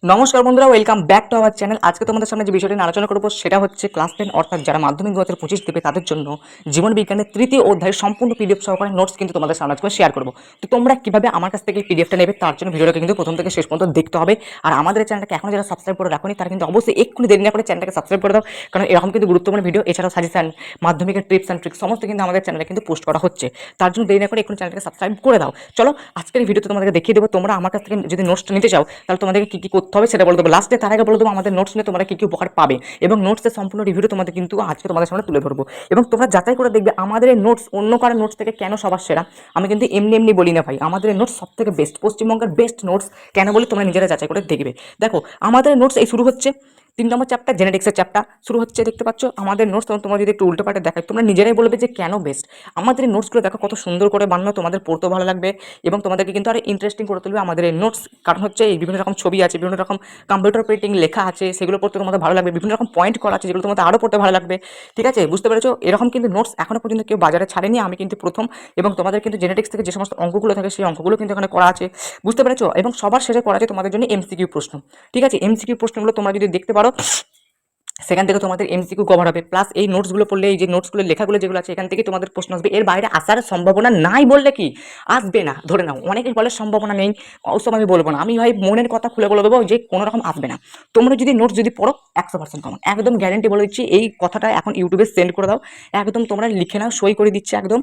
নমস্কার বন্ধুরা, welcome back to our channel. আজকে তোমাদের সামনে যে বিষয়টি নিয়ে আলোচনা করবো সেটা হচ্ছে ক্লাস 10 অর্থাৎ যারা মাধ্যমিক 2025 দেবে তাদের জন্য জীবন বিজ্ঞানের তৃতীয় অধ্যায়ের সম্পূর্ণ পিডিএফ সহকারে নোটস কিন্তু তোমাদের সামনে আজকে শেয়ার করবো। তো তোমরা কিভাবে আমার কাছ থেকে পিডিএফটা নেবে তার জন্য ভিডিওটাকে কিন্তু প্রথম থেকে শেষ পর্যন্ত দেখতে হবে। আর আমাদের চ্যানেলটাকে এখন যারা সাবস্ক্রাইব করে রাখোনি তারা কিন্তু অবশ্যই এক্ষুনি দেরি না করে চ্যানেলটাকে সাবস্ক্রাইব করে দাও, কারণ এরকম কিন্তু গুরুত্বপূর্ণ ভিডিও এছাড়াও সাজেশন, মাধ্যমিকের টিপস অ্যান্ড ট্রিক্স সমস্ত কিন্তু আমাদের চ্যানেলে কিন্তু পোস্ট করা হচ্ছে। তার জন্য দেরি না করে এক্ষুনি চ্যানেলটাকে সাবস্ক্রাইব করে দাও। চলো আজকের এই ভিডিওতে তোমাদেরকে দেখিয়ে দেবো তোমরা আমার কাছ থেকে যদি নোটসটা নিতে চাও তাহলে তোমাদেরকে কী কী করতে হবে সেটা বলে দেবো লাস্টে। তার আগে বলে দেবো আমাদের নোটস নিয়ে তোমরা কী কী উপকার পাবে এবং নোটসের সম্পূর্ণ রিভিউটা তোমাদের কিন্তু আজকে তোমাদের সামনে তুলে ধরবো। এবং তোমরা যাচাই করে দেখবে আমাদের এই নোটস অন্য কারো নোটস থেকে কেন সবার সেরা। আমি কিন্তু এমনি এমনি বলি না ভাই, আমাদের এই নোটস সব থেকে বেস্ট, পশ্চিমবঙ্গের বেস্ট নোটস। কেন বলি তোমরা নিজেরা যাচাই করে দেখবে। দেখো আমাদের নোটস এই শুরু হচ্ছে 3 নম্বর চ্যাপ্টার, জেনেটিক্সের চ্যাপ্টার শুরু হচ্ছে, দেখতে পাচ্ছ আমাদের নোটস। তোমরা যদি একটু উল্টো পাল্টে দেখায় তোমরা নিজেরাই বলবে যে কেন বেস্ট। আমাদের এই নোটসগুলো দেখো কত সুন্দর করে বানানো, তোমাদের পড়তেও ভালো লাগবে এবং তোমাদেরকে কিন্তু আরো ইন্টারেস্টিং করে তুলবে আমাদের এই নোটস। কারণ হচ্ছে এই বিভিন্ন রকম ছবি আছে, বিভিন্ন রকম কম্পিউটার পেন্টিং লেখা আছে, সেগুলো পড়তে তোমাদের ভালো লাগবে। বিভিন্ন রকম পয়েন্ট করা আছে যেগুলো তোমাদের আরও পড়তে ভালো লাগবে। ঠিক আছে, বুঝতে পেরেছো? এরকম কিন্তু নোটস এখনো পর্যন্ত কেউ বাজারে ছাড়েনি, আমি কিন্তু প্রথম। এবং তোমাদের কিন্তু জেনেটিক্স থেকে যে সমস্ত অঙ্কগুলো থাকে সেই অঙ্কগুলো কিন্তু এখানে করা আছে, বুঝতে পেরেছো? এবং সবার শেষে করা আছে তোমাদের জন্য এমসিকিউ প্রশ্ন। ঠিক আছে, এমসিকিউ প্রশ্নগুলো তোমরা যদি দেখতে পারো সেখান থেকে তোমাদের এমসিকিউ কভার হবে। প্লাস এই নোটসগুলো পড়লে, এই যে নোটসগুলো লেখাগুলো যেগুলো আছে এখান থেকে তোমাদের প্রশ্ন আসবে। এর বাইরে আসার সম্ভাবনা নাই বললে কি আসবে না, ধরে নাও অনেকেই বলে সম্ভাবনা নেই, ওসব আমি বলবো না। আমি ভাই মনের কথা খুলে বলে দেবো যে কোনো রকম আসবে না। তোমরা যদি নোটস যদি পড়ো 100% কমন, একদম গ্যারেন্টি বলে দিচ্ছি। এই কথাটা এখন ইউটিউবে সেন্ড করে দাও, একদম তোমরা লিখে নাও, সই করে দিচ্ছে একদম।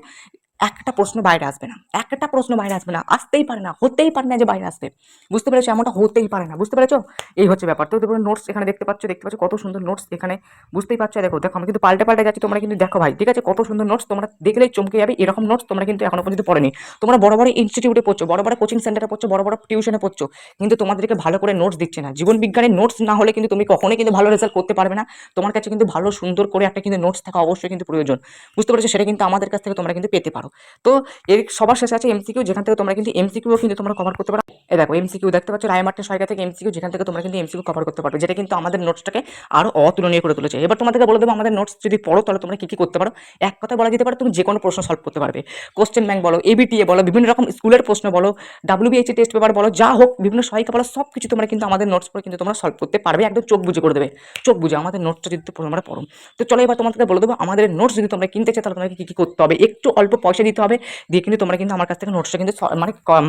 একটা প্রশ্ন বাইরে আসবে না, একটা প্রশ্ন বাইরে আসবে না, আসতেই পারে না, হতেই পারে না যে বাইরে আসবে। বুঝতে পেরেছো? এমনটা হতেই পারে না, বুঝতে পেরেছো? এই হচ্ছে ব্যাপার। তো দেখো নোটস এখানে দেখতে পাচ্ছ, দেখতে পাচ্ছ কত সুন্দর নোটস এখানে, বুঝতেই পারছো? দেখো দেখো আমি কিন্তু পাল্টে পাল্টে যাচ্ছি, তোমরা কিন্তু দেখো ভাই। ঠিক আছে, কত সুন্দর নোটস, তোমরা দেখলেই চমকে যাবে। এরকম নোটস তোমরা কিন্তু এখনো পর্যন্ত পড়েনি। তোমরা বড় বড় ইনস্টিটিউটে পড়ছো, বড় বড় কোচিং সেন্টারে পড়ছো, বড় বড় টিউশনে পড়ছো, কিন্তু তোমাদেরকে ভালো করে নোটস দিচ্ছে না। জীবন বিজ্ঞানের নোটস না হলে কিন্তু তুমি কখনোই কিন্তু ভালো রেজাল্ট করতে পারবে না। তোমার কাছে কিন্তু ভালো সুন্দর করে একটা কিন্তু নোটস থাকা অবশ্যই কিন্তু প্রয়োজন, বুঝতে পেরেছো? সেটা কিন্তু আমাদের কাছ থেকে তোমরা কিন্তু পেতে পারো। তো এর সবার শেষে আছে এমসিকিউ, যেখান থেকে তোমরা কিন্তু এমসিকিউ কিন্তু তোমরা কভার করতে পারো। এই দেখো এমসিকিউ দেখতে পাচ্ছ, রায়মার্টের সহায়িকা থেকে এমসিকিউ, যেখান থেকে তোমরা কিন্তু এমসিকিউ কভার করতে পারবে, যেটা কিন্তু আমাদের নোটসটাকে আরো অতুলনীয় করে তুলেছে। এবার তোমাদেরকে বলে দেবো আমাদের নোটস যদি পড়ো তাহলে তোমরা কি কি করতে পারো। এক কথা বলা যেতে পারে তুমি যে কোনো প্রশ্ন সলভ করতে পারবে। কোশ্চেন ব্যাংক বলো, এবিটিএ বলো, বিভিন্ন রকম স্কুলের প্রশ্ন বলো, ডাব্লিউবিএইচসি টেস্ট পেপার বলো, যা হোক বিভিন্ন সহায়িকা বলো, সব কিছু তোমরা কিন্তু আমাদের নোটস পড়ে কিন্তু তোমরা সলভ করতে পারবে। একদম চোখ বুঝে করে দেবে, চোখ বুঝে আমাদের নোটসটা যদি তোমরা পড়ো। তো চলো এবার তোমাদেরকে বলে দেবো আমাদের নোটস যদি তোমরা কিনতে চাও তাহলে তোমাকে কি কি করতে হবে। একটু অল্প পয়সা দিতে হবে, দিয়ে কিন্তু তোমরা কিন্তু আমার কাছ থেকে নোটসটা কিন্তু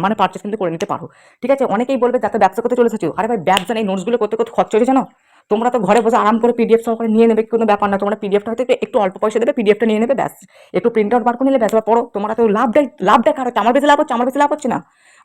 মানে পারচেস কিন্তু করে নিতে পারো। ঠিক আছে, অনেকেই বলবে যাতে ব্যবসা করতে চলে এসেছো, আরে ভাই ব্যবসা নেই, নোটসগুলো করতে করতে খরচ হয়ে জানো। তোমরা তো ঘরে বসে আরাম করে পিডিএফ সহকারে নিয়ে নেবে, কোনো ব্যাপার না। তোমরা পিডিএফটা হয়তো একটু অল্প পয়সা দেবে, পিডিএফটা নিয়ে নেবে, ব্যাস একটু প্রিন্ট আউট বার করে নিলে ব্যাস, বা পড়ো। তোমরা তো লাভটা কার হচ্ছে? আমার বেশি লাভ হচ্ছে? আমার বেশি লাভ হচ্ছে না?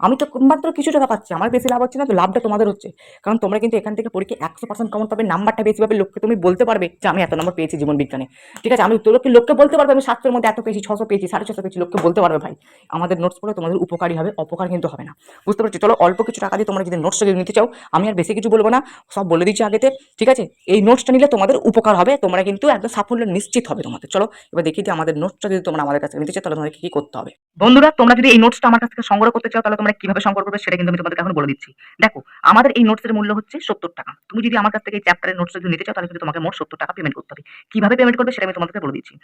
আমি তো মাত্র কিছু টাকা পাচ্ছি, আমার বেশি লাভ হচ্ছে না, তো লাভটা তোমাদের হচ্ছে। কারণ তোমরা কিন্তু এখান থেকে পরীক্ষা 100% কমন পাবে, নাম্বারটা বেশি পাবে, লোককে তুমি বলতে পারবে যে আমি এত নম্বর পেয়েছি জীবন বিজ্ঞানে। ঠিক আছে, আমি তো লোককে বলতে পারবে আমি 700-এর মধ্যে এত পেয়েছি, 600 পেয়েছি, 650 পেয়েছি, লোককে বলতে পারবে ভাই। আমাদের নোটস পড়ে তোমাদের উপকারী হবে, অপকার কিন্তু হবে না, বুঝতে পারছো? চলো অল্প কিছু টাকা দিয়ে তোমরা যদি নোটসটা যদি নিতে চাও, আমি আর বেশি কিছু বলবো না, সব বলে দিচ্ছি আগেতে। ঠিক আছে, এই নোটসটা নিলে তোমাদের উপকার হবে, তোমরা কিন্তু একদম সাফল্য নিশ্চিত হবে তোমাদের। চলো এবার দেখি যে আমাদের নোটসটা যদি তোমরা আমাদের কাছে নিতে চাও তাহলে তোমাদের কি করতে হবে। বন্ধুরা তোমরা যদি এই নোটসটা আমার কাছ থেকে সংগ্রহ করতে চাও তাহলে তোমরা কিভাবে সংগ্রহ করবে সেটা কিন্তু আমি তোমাদেরকে এখন বলে দিচ্ছি। দেখো আমাদের এই নোটসের মূল্য হচ্ছে 70 টাকা। তুমি যদি আমার কাছ থেকে এই চ্যাপ্টারের নোটস যদি নিতে চাও তাহলে কিন্তু তোমাকে মোট 70 টাকা পেমেন্ট করতে হবে। কিভাবে পেমেন্ট করবে সেটা আমি তোমাদেরকে বলে দিচ্ছি।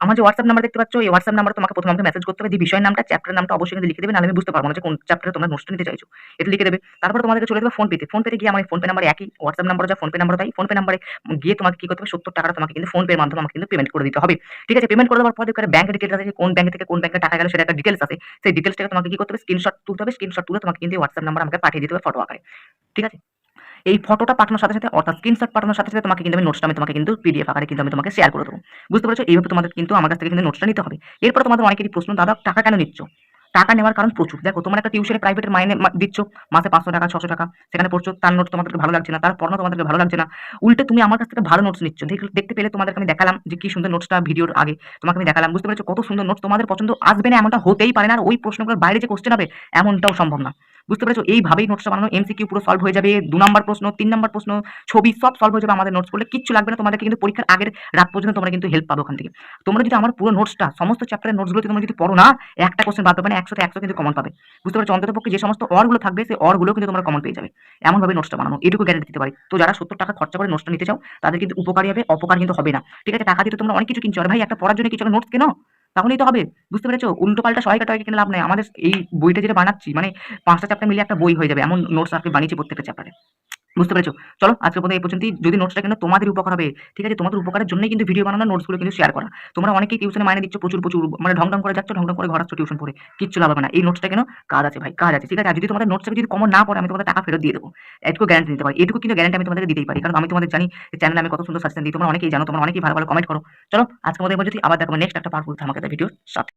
আমার যে হোয়াটসঅ্যাপ নাম্বার দেখতে পাচ্ছ, এই হোয়াটসঅ্যাপ নাম্বারে তোমাকে প্রথমে আমাকে মেসেজ করতে হবে, যে বিষয়ের নামটা, চ্যাপ্টারের নামটা অবশ্যই কিন্তু লিখে দেবে, নাহলে আমি বুঝতে পারবো না যে কোন চ্যাপ্টারে তোমরা নোটসটা নিতে চাইছো। এটা লিখে দেবে। তারপরে তোমাদেরকে চলে যাবে ফোনপেতে। ফোনপেতে গিয়ে আমার ফোনপে নাম্বার একই, হোয়াটসঅ্যাপ নাম্বার যা ফোনপে নাম্বার তাই, ফোনপে নাম্বারে গিয়ে তোমাকে কি করতে হবে, 70 টাকাটা তোমাকে কিন্তু ফোনপের মাধ্যমে আমাকে কিন্তু পেমেন্ট করে দিতে হবে। ঠিক আছে, পেমেন্ট করে দেওয়ার পর দেখো ব্যাংক ডিটেলস আছে, কোন ব্যাংক থেকে কোন ব্যাংকে টাকা গেল সেটা একটা ডিটেলস আছে। সেই ডিটেলসটাকে তোমাকে কি করতে হবে, স্ক্রিনশট তুলতে হবে। স্ক্রিনশট তুলে তোমাকে কিন্তু হোয়াটসঅ্যাপ নাম্বার আমাকে পাঠিয়ে দিতে হবে ফটো আকারে। ঠিক আছে, এই ফটোটা পাঠানোর সাথে সাথে অর্থাৎ স্ক্রিনশট পাঠানোর সাথে সাথে তোমাকে কিন্তু আমি নোটসটা আমি তোমাকে কিন্তু পিডিএফ আকারে কিন্তু আমি তোমাকে শেয়ার করে দেবো। বুঝতে পেরেছো? এইভাবে তোমাদের কিন্তু আমার কাছ থেকে কিন্তু নোটসটা নিতে হবে। এরপর তোমাদের অনেকেরই প্রশ্ন, দাদা টাকা কেন নিচ্ছ? টাকা নেওয়ার কারণ প্রচুর। দেখো তোমার একটা টিউশনে প্রাইভেটের মাইনে দিচ্ছ, মাসে 500 টাকা 600 টাকা, সেখানে পড়ছো, তার নোটস তোমাদেরকে ভালো লাগছে না, তার পড়ানো তোমাদেরকে ভালো লাগছে না, উল্টে তুমি আমার কাছ থেকে ভালো নোটস নিচ্ছ। দেখতে পেলে তোমাদেরকে আমি দেখালাম যে কি সুন্দর নোটসটা, ভিডিওর আগে তোমাকে আমি দেখালাম। বুঝতে পেরেছো? কত সুন্দর নোটস, তোমাদের পছন্দ আসবে না এমনটা হতেই পারে না, আর ওই প্রশ্নগুলোর বাইরে যে কোশ্চেন হবে এমনটাও সম্ভব না। বুঝতে পেরেছো? এইভাবেই নোটসটা বানানো, এমসিকিউ পুরো সলভ হয়ে যাবে, 2 নাম্বার প্রশ্ন, 3 নাম্বার প্রশ্ন, ছবি সব সলভ হয়ে যাবে আমাদের নোটস পড়লে, কিচ্ছু লাগবে না তোমাদেরকে। কিন্তু পরীক্ষার আগের রাত পর্যন্ত তোমরা কিন্তু হেল্প পাবে ওখান থেকে। তোমরা যদি আমার পুরো নোটসটা, সমস্ত চ্যাপ্টারের নোটসগুলো তোমরা যদি পড়ো না, একটা কোশ্চেন বাদ পাবে না, 100 তে 100 কিন্তু কমন পাবে। বুঝতে পারছো? অন্ততপক্ষে যে সমস্ত অরগুলো থাকবে সেই অরগুলো কিন্তু তোমরা কমন পেয়ে যাবে। এমনভাবে নোটসটা বানানো, এটুকু গ্যারান্টি দিতে পারি। তো যারা 70 টাকা খরচা করে নোটসটা নিতে চাও তাদের কিন্তু উপকারী হবে, অপকার কিন্তু হবে না। ঠিক আছে, টাকা দিয়ে তো তোমরা অনেক কিছু কিনছো, আর ভাই একটা পড়ার জন্য কিছু নোটস কেনো, তাহলেই তো হবে। বুঝতে পেরেছো? উল্টো পাল্টা সহায়িকা টহায়িকা কিনে লাভ নেই। আমাদের এই বইটা যেটা বানাচ্ছি মানে 5টা চ্যাপ্টার মিলিয়ে একটা বই হয়ে যাবে, এমন নোটস আজকে বানিয়েছি প্রত্যেকটা চ্যাপ্টারে। বুঝতে পেরেছো? চলো আজকের মতো এই পর্যন্তই। যদি নোটসটা কেন তোমাদের উপকার হবে, ঠিক আছে? তোমাদের উপকারের জন্যই কিন্তু ভিডিও বানানো, নোটসগুলো কিন্তু শেয়ার করা। তোমরা অনেকেই টিউশনে মাইনে দিচ্ছ প্রচুর, মানে ঢং করে যাচ্ছ, ঢং করে ঘর আসছো টিউশন পড়ে। কিচ্ছু লাভ হবে না। এই নোটসটা কেন? কাজ আছে ভাই, কাজ আছে। ঠিক আছে? আর যদি তোমাদের নোটসটা যদি কমন না পড়ে আমি তোমাদের টাকা ফেরত দিয়ে দেবো। এটুকু গ্যারান্টি দিতে পারি। এটুকু কিন্তু গ্যারান্টি আমি তোমাদেরকে দিতেই পারি। কারণ আমি তোমাদের জানি যে চ্যানেলে আমি কত সুন্দর সাজেশন দিই। তোমরা অনেকেই জানো, তোমরা অনেকেই ভালো কমেন্ট করো। চলো আজকের মতো এই পর্যন্তই। আবার দেখাবো নেক্সট একটা পাওয়ারফুল ধামাকাদার ভিডিওর সাথে।